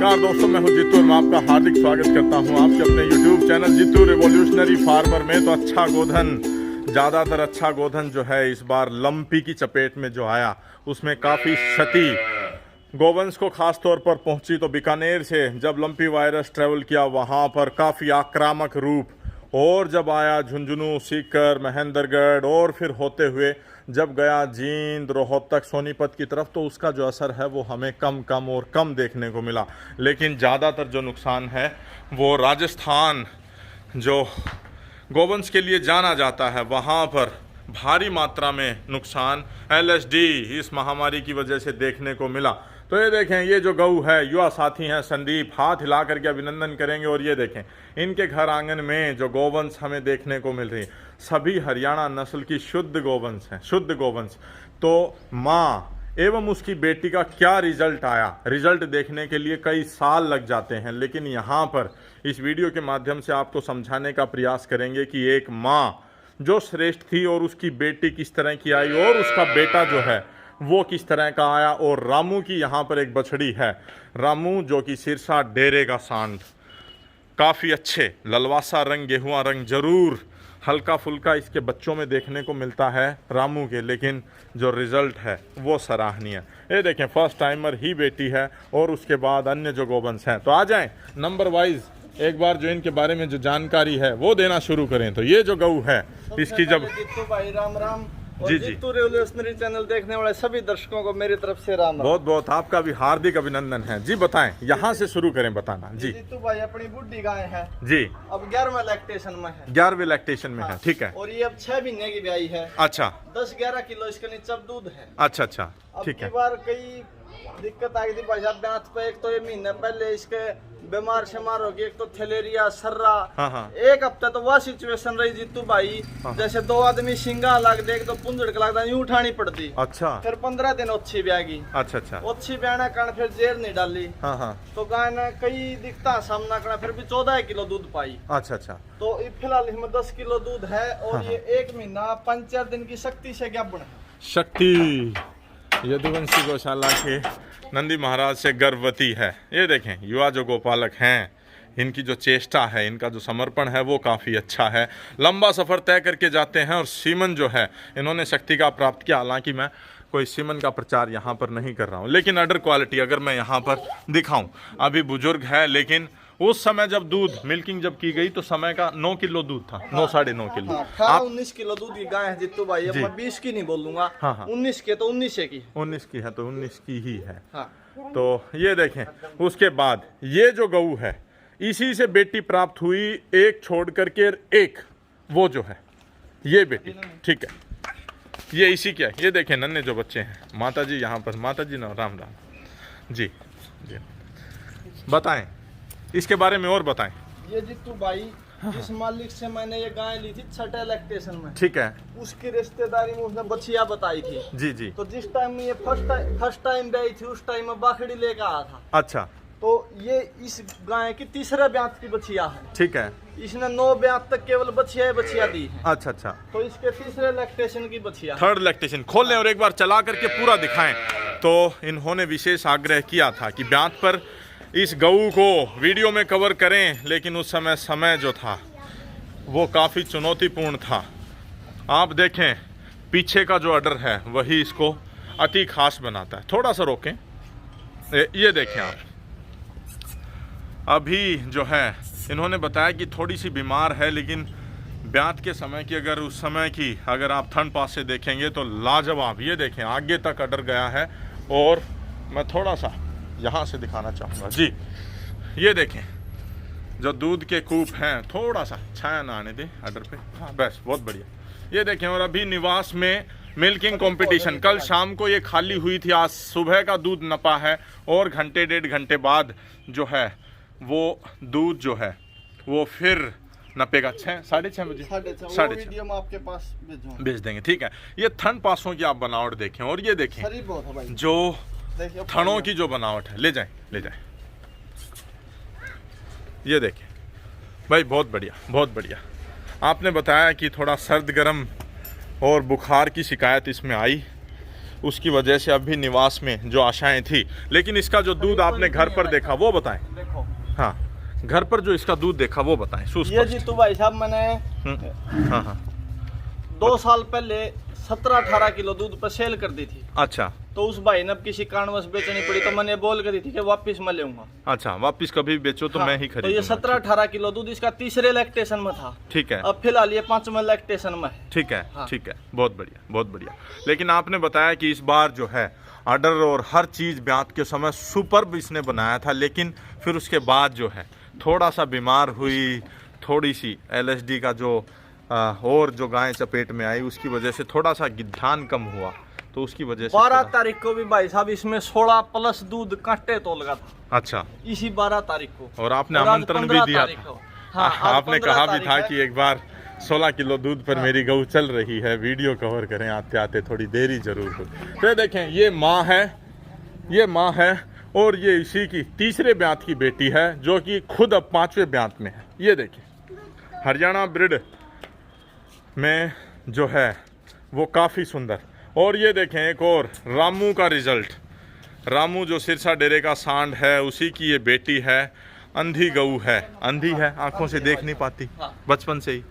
नमस्कार दोस्तों, मैं हूं जीतू और मैं आपका हार्दिक स्वागत करता हूं आपके अपने YouTube channel Jeetu revolutionary farmer में। तो अच्छा गोधन, ज़्यादातर अच्छा गोधन जो है इस बार लंपी की चपेट में जो आया उसमें काफ़ी क्षति गोवंश को खास तौर पर पहुंची। तो बीकानेर से जब लंपी वायरस ट्रेवल किया वहां पर काफ़ी आक्रामक रूप, और जब आया झुंझुनू, सीकर, महेंद्रगढ़ और फिर होते हुए जब गया जींद, रोहतक, सोनीपत की तरफ, तो उसका जो असर है वो हमें कम और कम देखने को मिला। लेकिन ज़्यादातर जो नुकसान है वो राजस्थान, जो गोवंश के लिए जाना जाता है, वहाँ पर भारी मात्रा में नुकसान LSD इस महामारी की वजह से देखने को मिला। तो ये देखें, ये जो गऊ है, युवा साथी हैं संदीप, हाथ हिला करके अभिनंदन करेंगे। और ये देखें, इनके घर आंगन में जो गोवंश हमें देखने को मिल रही है सभी हरियाणा नस्ल की शुद्ध गोवंश हैं, शुद्ध गोवंश। तो माँ एवं उसकी बेटी का क्या रिजल्ट आया, रिजल्ट देखने के लिए कई साल लग जाते हैं। लेकिन यहाँ पर इस वीडियो के माध्यम से आपको समझाने का प्रयास करेंगे कि एक माँ जो श्रेष्ठ थी और उसकी बेटी किस तरह की आई और उसका बेटा जो है वो किस तरह का आया। और रामू की यहाँ पर एक बछड़ी है, रामू जो कि सिरसा डेरे का सांड, काफ़ी अच्छे ललवासा रंग, गेहुआ रंग जरूर हल्का फुल्का इसके बच्चों में देखने को मिलता है रामू के, लेकिन जो रिज़ल्ट है वो सराहनीय। ये देखें, फर्स्ट टाइमर ही बेटी है और उसके बाद अन्य जो गोवंश हैं। तो आ जाएं नंबर वाइज एक बार जो इनके बारे में जो जानकारी है वो देना शुरू करें। तो ये जो गऊ है इसकी जब भाई राम राम और जी जीतू रिवॉल्यूशनरी चैनल देखने वाले सभी दर्शकों को मेरी तरफ से राम राम। बहुत बहुत आपका भी हार्दिक अभिनंदन है जी। बताएं, यहाँ से शुरू करें बताना जी। जीतू भाई अपनी बुढ़ी गाय है जी, अब 11वें लैक्टेशन में है, 11वें लैक्टेशन में है, ठीक है। और ये अब 6 महीने की ब्याई है। अच्छा 10-11 किलो इसके नीचे अब दूध है। अच्छा अच्छा, अब ठीक की है। बार कई दिक्कत आई थी भाई साहब ब्यात पे। एक तो ये महीने पहले इसके बीमार शेमार हो गई, एक तो थैलेरिया, सर्रा। हाँ। एक हफ्ते तो वह सिचुएशन रही जीतू भाई, जैसे 2 आदमी सिंगा लग दे, एक तो पुंजड़ के लगता यूं उठानी पड़ती। अच्छा फिर 15 दिन अच्छी ब्यागी, अच्छा अच्छी ब्याना कारण फिर जेर नहीं डाली। हाँ तो गाय ने कई दिक्कत सामना करना, फिर भी 14 किलो दूध पाई। अच्छा। तो फिलहाल इसमें 10 किलो दूध है और हाँ। ये 1 महीना 5-4 दिन की शक्ति से ज्ञापन है। शक्ति यदुवंशी गौशाला के नंदी महाराज से गर्भवती है। ये देखें, युवा जो गोपालक हैं इनकी जो चेष्टा है, इनका जो समर्पण है वो काफ़ी अच्छा है। लंबा सफ़र तय करके जाते हैं और सीमन जो है इन्होंने शक्ति का प्राप्त किया। हालांकि मैं कोई सीमन का प्रचार यहाँ पर नहीं कर रहा हूँ, लेकिन अडर क्वालिटी अगर मैं यहाँ पर दिखाऊँ, अभी बुजुर्ग है लेकिन उस समय जब दूध मिल्किंग जब की गई तो समय का 9 किलो दूध था, 9-9.5 किलो। हाँ, 19 किलो दूध की गाय है जीतू भाई। अब मैं 20 की नहीं बोलूंगा। हाँ। 19 के तो 19 की 19 की है तो 19 की ही है। हाँ। तो ये देखें, उसके बाद ये जो गऊ है इसी से बेटी प्राप्त हुई, एक छोड़ करके एक वो जो है ये बेटी, ठीक है, ये इसी क्या है। ये देखें नन्हे जो बच्चे हैं, माता जी यहाँ पर, माता जी ना, राम राम जी। बताएं इसके बारे में और बताएं। ये जीतू भाई जिस मालिक से मैंने ये गाय ली थी 6ठे लैक्टेशन में, ठीक है, उसकी रिश्तेदारी में उसने बछिया बताई थी। जी। तो जिस टाइम में ये फर्स्ट टाइम ब्याई थी उस टाइम में बाखड़ी लेकर आया था। अच्छा, तो ये इस गाय की तीसरे ब्यात की बछिया है, ठीक है। इसने 9 ब्यात तक केवल बछिया दी है। अच्छा। तो इसके तीसरे लैक्टेशन की बछिया है। थर्ड लैक्टेशन खोल लें और एक बार चला करके पूरा दिखाएं। तो इन्होंने विशेष आग्रह किया था कि ब्यात पर इस गऊ को वीडियो में कवर करें, लेकिन उस समय जो था वो काफ़ी चुनौतीपूर्ण था। आप देखें पीछे का जो अडर है वही इसको अति खास बनाता है। थोड़ा सा रोकें, ये देखें आप, अभी जो है इन्होंने बताया कि थोड़ी सी बीमार है, लेकिन ब्यात के समय की अगर उस समय की अगर आप थन पास से देखेंगे तो लाजवाब। ये देखें आगे तक अडर गया है। और मैं थोड़ा सा यहाँ से दिखाना चाहूँगा जी। ये देखें जो दूध के कूप हैं, थोड़ा सा छाया ना आने दें अडर पे, हाँ बस, बहुत बढ़िया। ये देखें, और अभी निवास में मिल्किंग कंपटीशन, कल शाम को ये खाली हुई थी, आज सुबह का दूध नपा है और घंटे 1.5 घंटे बाद जो है वो दूध जो है वो फिर नपेगा 6-6:30 बजे, 6:30 वीडियो में आपके पास भेज देंगे, ठीक है। ये थन पासों की आप बनावट देखें और ये देखें जो थनों की जो बनावट है, ले जाएं। ये देखें भाई, बहुत बढ़िया। आपने बताया कि थोड़ा सर्द गर्म और बुखार की शिकायत इसमें आई, उसकी वजह से अभी निवास में जो आशाएं थी। लेकिन इसका जो दूध आपने घर पर देखा वो बताएं। देखो हाँ, घर पर जो इसका दूध देखा वो बताएं। ये सुस्पष्ट। जीतू भाई साहब मैंने हाँ हाँ। 2 साल पहले 17-18 किलो दूध पर सेल कर दी थी। अच्छा तो उस भाई ने अब किसी कारणवश बेचनी पड़ी तो मैंने बोल कर दी थी कि वापस मैं लूंगा। अच्छा, वापिस कभी बेचो तो हाँ, मैं ही तो ये खरीदूंगा। 17-18 किलो दूध इसका तीसरे लैक्टेशन में था। ठीक है, अब फिलहाल ये 5वें लैक्टेशन में है। ठीक है, हाँ। ठीक है, बहुत बढ़िया, बहुत बढ़िया। लेकिन आपने बताया कि इस बार जो है ऑर्डर और हर चीज़ ब्यात के समय सुपर्ब इसने बनाया था, लेकिन फिर उसके बाद जो है थोड़ा सा बीमार हुई, थोड़ी सी LSD का जो और जो गाय चपेट में आई उसकी वजह से थोड़ा सा गिद्धान कम हुआ, तो उसकी वजह से 12 तारीख को भी भाई साहब इसमें 16 प्लस दूध कांटे तोल लगा था। अच्छा, इसी 12 तारीख को। और आपने और आज आमंत्रण भी 15 दिया तारीख था। को। हाँ, आज आपने 15 कहा भी तारीख था है। कि एक बार 16 किलो दूध पर मेरी गऊ चल रही है, वीडियो कवर करें, आते आते थोड़ी देरी जरूर हो। तो देखें, ये माँ है, ये माँ है, और ये इसी की तीसरे ब्यात की बेटी है जो कि खुद अब 5वें ब्यात में है। ये देखिए, हरियाणा ब्रिड में जो है वो काफ़ी सुंदर। और ये देखें एक और रामू का रिजल्ट। रामू जो सिरसा डेरे का सांड है उसी की ये बेटी है। अंधी गऊ है, अंधी है, आंखों से देख नहीं पाती, हाँ। बचपन से ही,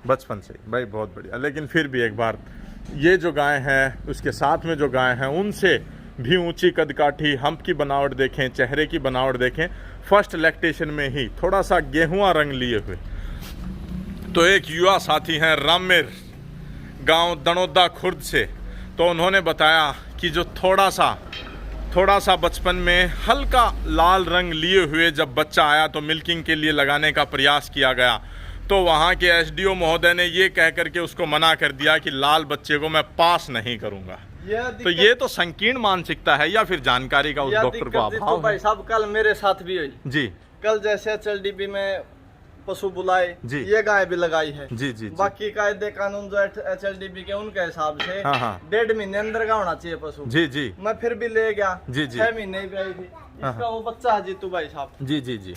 बचपन से भाई बहुत बढ़िया। लेकिन फिर भी एक बार ये जो गाय हैं उसके साथ में जो गाय हैं उनसे भी ऊंची कदकाठी, हम्प की बनावट देखें, चेहरे की बनावट देखें, फर्स्ट लैक्टेशन में ही थोड़ा सा गेहुआ रंग लिए हुए। तो एक युवा साथी हैं रामेर, गांव दनोदा खुर्द से, तो उन्होंने बताया कि जो थोड़ा सा बचपन में हल्का लाल रंग लिए हुए जब बच्चा आया तो मिल्किंग के लिए लगाने का प्रयास किया गया, तो वहाँ के SDO महोदय ने ये कह करके उसको मना कर दिया कि लाल बच्चे को मैं पास नहीं करूँगा। तो ये तो संकीर्ण मानसिकता है या फिर जानकारी का उस डॉक्टर को अभाव तो भाई है? साहब कल मेरे साथ भी हुई। जी कल जैसे HLDB में पशु बुलाए, जी। ये गाय भी लगाई है। जी जी जी। बाकी कायदे कानून जो HLDB के उनके हिसाब से हाँ हाँ 1.5 महीने अंदर का होना चाहिए पशु। जी जी मैं फिर भी ले गया। जी जी। 6 महीने ही गई थी। इसका वो बच्चा है जीतू भाई साहब, जी जी जी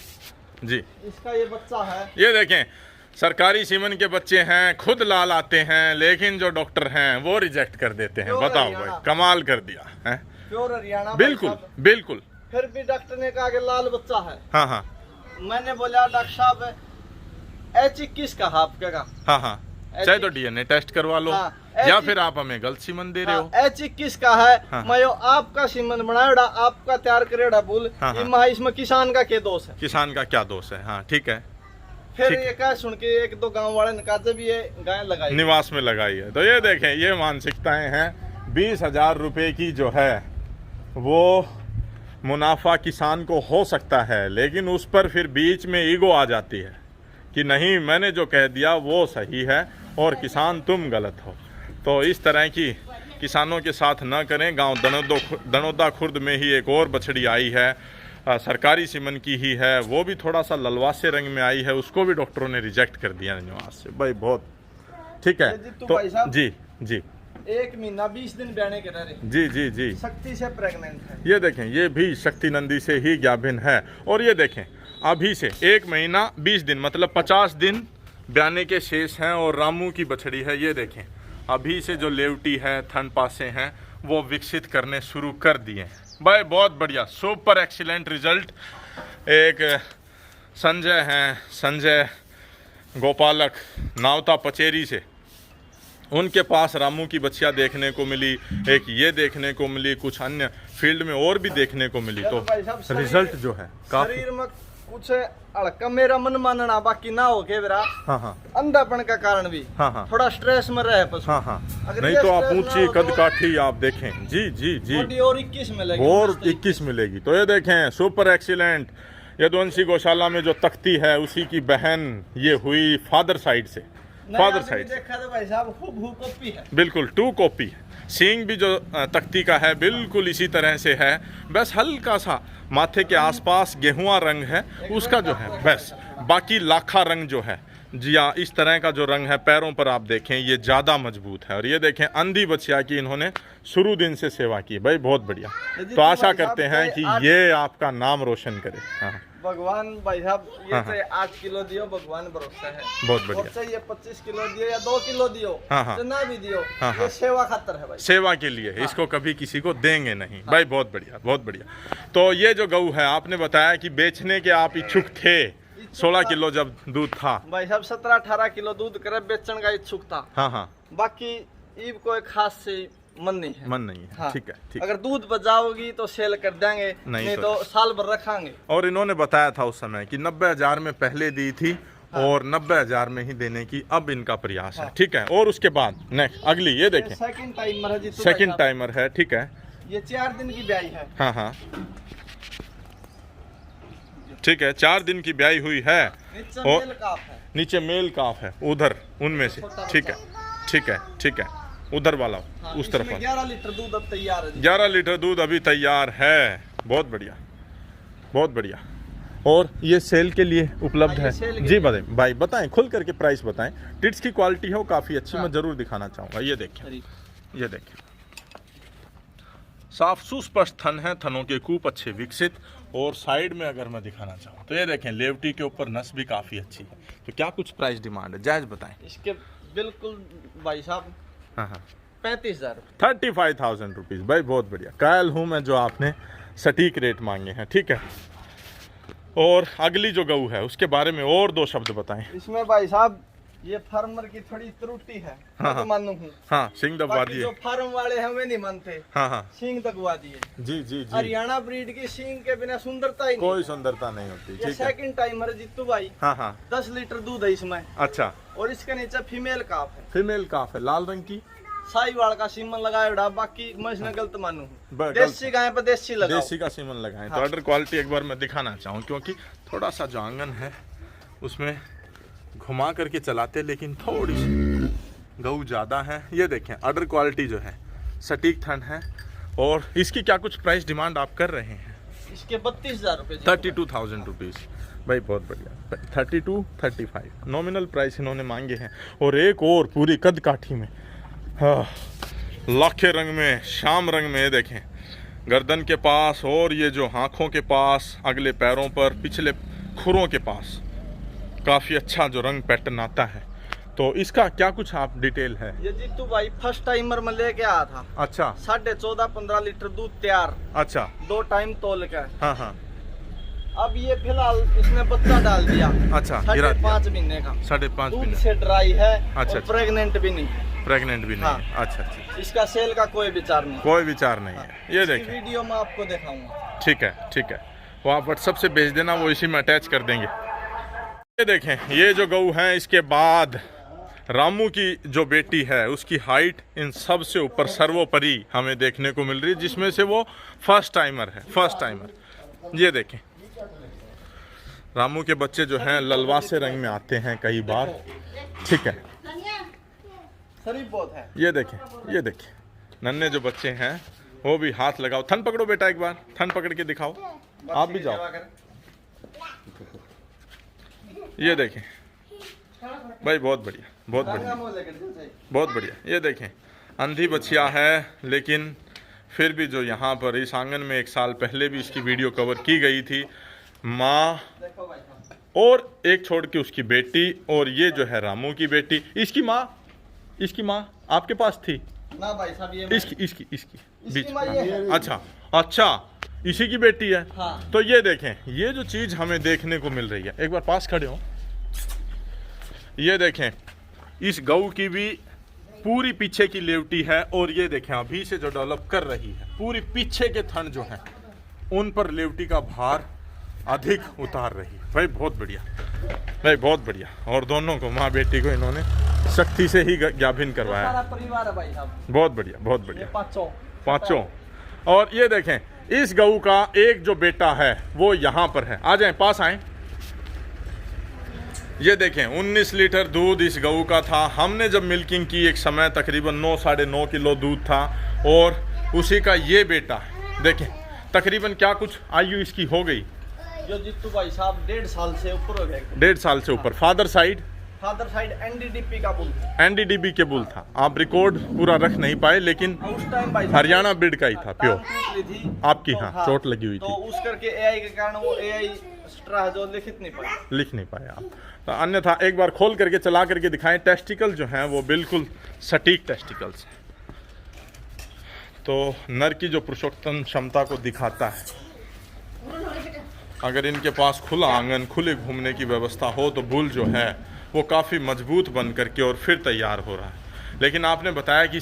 जी। इसका ये बच्चा है। ये देखें, सरकारी सीमन के बच्चे हैं, खुद लाल आते हैं, लेकिन जो डॉक्टर हैं वो रिजेक्ट कर देते हैं। प्योर बताओ हरियाणा। भाई, कमाल कर दिया है। प्योर हरियाणा भाई बिल्कुल साहब। बिल्कुल। फिर भी डॉक्टर ने कहा कि लाल बच्चा है। हाँ हाँ मैंने बोला डॉक्टर साहब H21 का आपके का। हाँ हाँ, चाहे तो DNA टेस्ट करवा लो, हाँ, या ऐसी- फिर आप हमें गलत सीमन दे रहे हो। H21 का है। हाँ। मैं यो आपका सीमन बनाया, आपका तैयार करेड़ा बोल। हाँ, हाँ। इसमें किसान का क्या दोष है? किसान का क्या दोष है? हाँ ठीक है, फिर ठीक ये कह सुन के 1-2 गांव वाले ने कहा जब ये गाय लगाई। निवास में लगाई है। तो ये देखें, ये मानसिकताएं हैं। 20,000 रुपए की जो है वो मुनाफा किसान को हो सकता है, लेकिन उस पर फिर बीच में ईगो आ जाती है कि नहीं, मैंने जो कह दिया वो सही है और किसान तुम गलत हो। तो इस तरह की किसानों के साथ न करें। गांव दनोदा खुर्द में ही एक और बछड़ी आई है, सरकारी सीमन की ही है, वो भी थोड़ा सा ललवासे रंग में आई है, उसको भी डॉक्टरों ने रिजेक्ट कर दिया निवास से। भाई बहुत ठीक है। जी, तो तो भाई साहब- जी जी 1 महीना 20 दिन बहने के रह रहे, जी जी जी। शक्ति से प्रेग्नेंट है। ये देखें, ये भी शक्ति नंदी से ही ज्ञाभिन है। और ये देखें, अभी से 1 महीना 20 दिन मतलब 50 दिन ब्याने के शेष हैं और रामू की बछड़ी है। ये देखें, अभी से जो लेवटी है, थन पासे हैं, वो विकसित करने शुरू कर दिए हैं। भाई बहुत बढ़िया, सुपर एक्सीलेंट रिजल्ट। एक संजय हैं, संजय गोपालक नावता पचेरी से, उनके पास रामू की बच्चियां देखने को मिली, एक ये देखने को मिली, कुछ अन्य फील्ड में और भी देखने को मिली। तो भाई साहब, शरीर- रिजल्ट जो है काफी। शरीर में कुछ अड़का मेरा मन मानना बाकी ना हो के मेरा हाँ हाँ अंधापन का कारण भी हाँ हाँ थोड़ा स्ट्रेस में रहे पशु। हाँ हाँ। अगर नहीं ये तो आप stress ना ऊंची हो तो- कद काठी आप देखें। जी जी जी। बॉडी और 21 मिलेगी। और 21 मिलेगी। तो ये देखें, सुपर एक्सीलेंट। यदुवंशी गौशाला में जो तख्ती है उसी की बहन ये हुई फादर साइड से। फादर साइड से देखा तो भाई साहब हूबहू कॉपी है। बिल्कुल 2 कॉपी। सींग भी जो तख्ती का है बिल्कुल इसी तरह से है, बस हल्का सा माथे के आसपास गेहुआ रंग है उसका जो है, बस बाकी लाखा रंग जो है जी हाँ, इस तरह का जो रंग है पैरों पर आप देखें ये ज़्यादा मजबूत है। और ये देखें, अंधी बछिया की इन्होंने शुरू दिन से सेवा की। भाई बहुत बढ़िया। तो आशा करते हैं कि ये आपका नाम रोशन करे। हाँ भगवान भाई साहब ये हाँ, चाहे 8 किलो दियो भगवान भरोसा है। बहुत और बढ़िया। चाहे ये 25 किलो दियो या 2 किलो दियो, हाँ, हाँ। तो ना भी दियो, हाँ, ये हाँ। सेवा खातर है भाई। सेवा के लिए है, इसको कभी किसी को देंगे नहीं भाई। बहुत बढ़िया, बहुत बढ़िया। तो ये जो गऊ है आपने बताया कि बेचने के आप इच्छुक थे, 16 किलो जब दूध था भाई साहब 17-18 किलो दूध करे बेचने का इच्छुक था। हाँ हाँ, बाकी ईब कोई खास से मन नहीं है। मन नहीं है। हाँ। ठीक है, ठीक है। अगर दूध बचाओगी तो सेल कर देंगे, नहीं तो साल भर रखांगे। और इन्होंने बताया था उस समय कि 90,000 में पहले दी थी और 90,000 में ही देने की अब इनका प्रयास है। ठीक है। और उसके बाद नेक्स्ट अगली ये देखें, सेकंड टाइमर है जी, सेकंड टाइमर है। ठीक है। ये 4 दिन की ब्याई है। हाँ हाँ, ठीक है। 4 दिन की ब्याई हुई है नीचे और मेल काफ है। नीचे मेल काफ है उधर उनमें से। ठीक है, ठीक है, ठीक है। उधर वाला हाँ, उस तरफ इसमें 11 लीटर दूध अब तैयार है जी। 11 लीटर दूध अभी तैयार है। बहुत बढ़िया, बहुत बढ़िया। और ये सेल के लिए उपलब्ध हाँ, ये है सेल के जी। लिए। बताएं भाई, बताएं खुल करके प्राइस बताएं। टिट्स की क्वालिटी है वो काफ़ी अच्छी, हाँ। मैं ज़रूर दिखाना चाहूँगा। ये देखिए, अरे, ये देखिए, साफ सुस्पष्ट थन है, थनों के कूप अच्छे विकसित। और साइड में अगर मैं दिखाना चाहूँ तो ये देखें, लेवटी के ऊपर नस भी काफ़ी अच्छी है। तो क्या कुछ प्राइस डिमांड है, जायज़ बताएं। इसके बिल्कुल भाई साहब हाँ हाँ, 35,000। 35,000 रुपीज़ भाई। बहुत बढ़िया, कायल हूँ मैं जो आपने सटीक रेट मांगे हैं। ठीक है। और अगली जो गऊ है उसके बारे में और 2 शब्द बताएं। इसमें भाई साहब ये फार्मर की थोड़ी त्रुटि है, हाँ, मैं हाँ। तो मानू हूँ। हाँ, सिंग दबवा बाकी दिए। जो फार्म वाले हमें नहीं मानते, हाँ हाँ, सींग दबवा दिए। जी जी जी, हरियाणा ब्रीड की सींग के बिना सुंदरता ही नहीं। कोई सुंदरता नहीं होती। ये ठीक है। सेकंड टाइमर है जीतू भाई। हाँ हाँ, 10 लीटर दूध है इसमें। अच्छा। और इसके नीचे फीमेल काफ है, फीमेल काफ है, लाल रंग की। साहिवाल का सीमन लगाया उड़ा। बाकी मैं इसने गलत मानू हूँ। गलत। देसी गाय पर देसी लगाओ। देसी का सीमन लगाएं। तो हाँ। अडर क्वालिटी एक बार मैं दिखाना चाहूँ, क्योंकि थोड़ा सा जो आंगन है उसमें घुमा करके चलाते, लेकिन थोड़ी सी गऊ ज़्यादा है। ये देखें, अडर क्वालिटी जो है सटीक थन है। और इसकी क्या कुछ प्राइस डिमांड आप कर रहे हैं? इसके 32,000 रुपए। 32,000 रुपीज़ भाई। बहुत बढ़िया। 32, 35 नॉमिनल प्राइस इन्होंने मांगे हैं। और एक और पूरी कद काठी में, हाँ, लाखे रंग में, शाम रंग में, ये देखें, गर्दन के पास और ये जो आँखों के पास, अगले पैरों पर, पिछले खुरों के पास काफ़ी अच्छा जो रंग पैटर्न आता है। तो इसका क्या कुछ आप डिटेल है? ये जीतू भाई फर्स्ट टाइमर में लेके आया था। अच्छा 14.5-15 लीटर दूध तैयार, अच्छा, 2 टाइम तोल के। हाँ हाँ, अब ये फिलहाल इसने बच्चा डाल दिया। अच्छा, गिरा दिया। 5.5 महीने का 5.5 दूध महीने। से ड्राई है। अच्छा, और प्रेग्नेंट भी नहीं। प्रेग्नेंट भी नहीं हाँ। है। अच्छा अच्छा, इसका सेल का कोई विचार नहीं। कोई विचार नहीं है। ये इसकी देखें, वीडियो में आपको दिखाऊंगा। ठीक है, ठीक है। वो आप व्हाट्सएप से भेज देना, वो इसी में अटैच कर देंगे। ये देखें, ये जो गऊ हैं, इसके बाद रामू की जो बेटी है उसकी हाइट इन सब से ऊपर सर्वोपरि हमें देखने को मिल रही है, जिसमें से वो फर्स्ट टाइमर है। First timer. ये देखें, रामू के बच्चे जो हैं ललवासे रंग में आते हैं कई बार। ठीक है। शरीफ बहुत है। ये देखें, ये देखें, नन्हे जो बच्चे हैं वो भी हाथ लगाओ। थन पकड़ो बेटा, एक बार थन पकड़ के दिखाओ। आप भी जाओ। ये देखें भाई, बहुत बढ़िया, बहुत बढ़िया, बहुत बढ़िया। ये देखें, अंधी बछिया है, लेकिन फिर भी जो यहाँ पर इस आंगन में 1 साल पहले भी इसकी वीडियो कवर की गई थी, माँ और एक छोड़ के उसकी बेटी, और ये जो है रामू की बेटी। इसकी माँ आपके पास थी ना भाई साहब, ये इसकी बीच माँ ये है। अच्छा अच्छा, इसी की बेटी है। हाँ। तो ये देखें, ये जो चीज हमें देखने को मिल रही है, एक बार पास खड़े हो। ये देखें, इस गऊ की भी पूरी पीछे की लेवटी है। और ये देखें, अभी से जो डेवलप कर रही है, पूरी पीछे के थन जो हैं उन पर लेवटी का भार अधिक उतार रही है। भाई बहुत बढ़िया, भाई बहुत बढ़िया। और दोनों को, माँ बेटी को, इन्होंने सख्ती से ही ज्ञाभिन करवाया। सारा परिवार है भाई साहब। बहुत बढ़िया, बहुत ये बढ़िया। पांचों। और ये देखें, इस गऊ का एक जो बेटा है वो यहाँ पर है। आ जाएं, पास आएं। ये देखें, 19 लीटर दूध इस गऊ का था। हमने जब मिल्किंग की एक समय तकरीबन 9-9.5 किलो दूध था। और उसी का ये बेटा है। देखें, तकरीबन क्या कुछ आयु इसकी हो गई? जो जीतू भाई साहब 1.5 साल से ऊपर हो गए। 1.5 साल से ऊपर। फादर साइड NDDP का बुल। NDDB के बुल था। आप रिकॉर्ड पूरा रख नहीं पाए, लेकिन उस टाइम भाई साहब हरियाणा ब्रीड का ही था, प्योर। टांग टूट ली थी। आपकी, हाँ, चोट लगी हुई तो थी। उस करके AI के कारण वो AI एक्स्ट्रा है जो लिखित नहीं पाए। लिख नहीं पाए आप, तो अन्यथा एक बार खोल करके चला करके दिखाएं। टेस्टिकल जो हैं वो बिल्कुल सटीक टेस्टिकल्स हैं, तो नर की जो पुरुषोत्तम क्षमता को दिखाता है। अगर इनके पास खुला आंगन, खुले घूमने की व्यवस्था हो तो बुल जो है वो काफ़ी मजबूत बन करके और फिर तैयार हो रहा है। लेकिन आपने बताया कि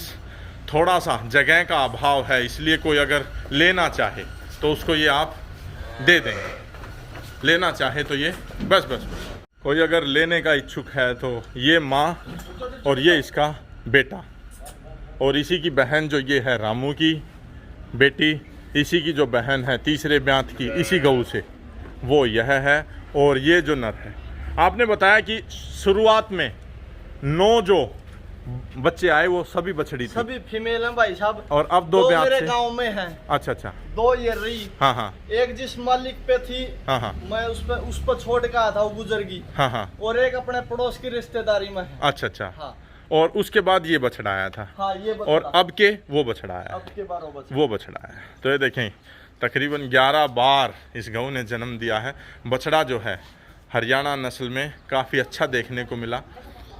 थोड़ा सा जगह का अभाव है, इसलिए कोई अगर लेना चाहे तो उसको ये आप दे देंगे, लेना चाहे तो ये बस कोई अगर लेने का इच्छुक है तो ये माँ और ये इसका बेटा, और इसी की बहन जो ये है रामू की बेटी, इसी की जो बहन है तीसरे ब्यात की इसी गऊ से, वो यह है। और ये जो नर है, आपने बताया कि शुरुआत में 9 जो बच्चे आए वो सभी बछड़ी थी, सभी फीमेल हैं भाई साहब, और अब 2 ब्यात मेरे से। गांव में हैं। अच्छा 2 ये रही। हाँ एक जिस मालिक पे थी, हाँ मैं उस पर छोड़ के आया था, वो गुजर गई। हाँ और एक अपने पड़ोस की रिश्तेदारी में है। अच्छा हाँ। और उसके बाद ये बछड़ा आया था। हाँ, ये बछड़ा। और अब के वो बछड़ा आया, अब के बार वो बछड़ा आया। तो ये देखें तकरीबन 11 बार इस गऊ ने जन्म दिया है। बछड़ा जो है हरियाणा नस्ल में काफ़ी अच्छा देखने को मिला,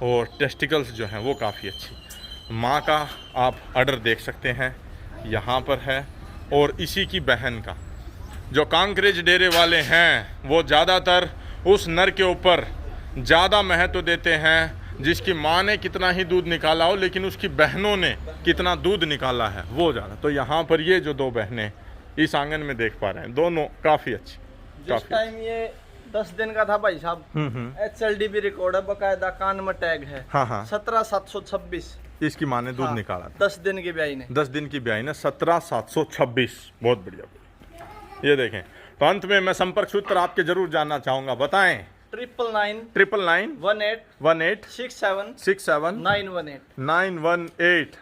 और टेस्टिकल्स जो हैं वो काफ़ी अच्छी। माँ का आप ऑर्डर देख सकते हैं यहाँ पर है, और इसी की बहन का। जो कांकरेज डेरे वाले हैं वो ज़्यादातर उस नर के ऊपर ज़्यादा महत्व देते हैं जिसकी माँ ने कितना ही दूध निकाला हो, लेकिन उसकी बहनों ने कितना दूध निकाला है वो ज़्यादा। तो यहाँ पर ये जो 2 बहनें इस आंगन में देख पा रहे हैं, दोनों काफ़ी अच्छी। जिस टाइम ये 10 दिन का था भाई साहब, HLD भी रिकॉर्ड है, बकायदा कान में टैग है। हाँ 17,726 इसकी माँ ने दूध निकाला था। 10 दिन की ब्याई ने, 10 दिन की ब्याई ने 17,726। बहुत बढ़िया। ये देखें। तो अंत में मैं संपर्क सूत्र आपके जरूर जानना चाहूँगा, बताएं। 999 18 67 67 918 918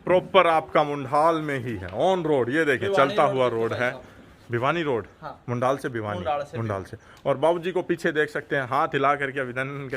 प्रॉपर आपका मुंडाल में ही है, ऑन रोड। ये देखें चलता हुआ रोड है, भिवानी रोड। हाँ। मुंडाल से भिवानी, मुंडाल से। और बाबूजी को पीछे देख सकते हैं, हाथ हिला करके अभिनंदन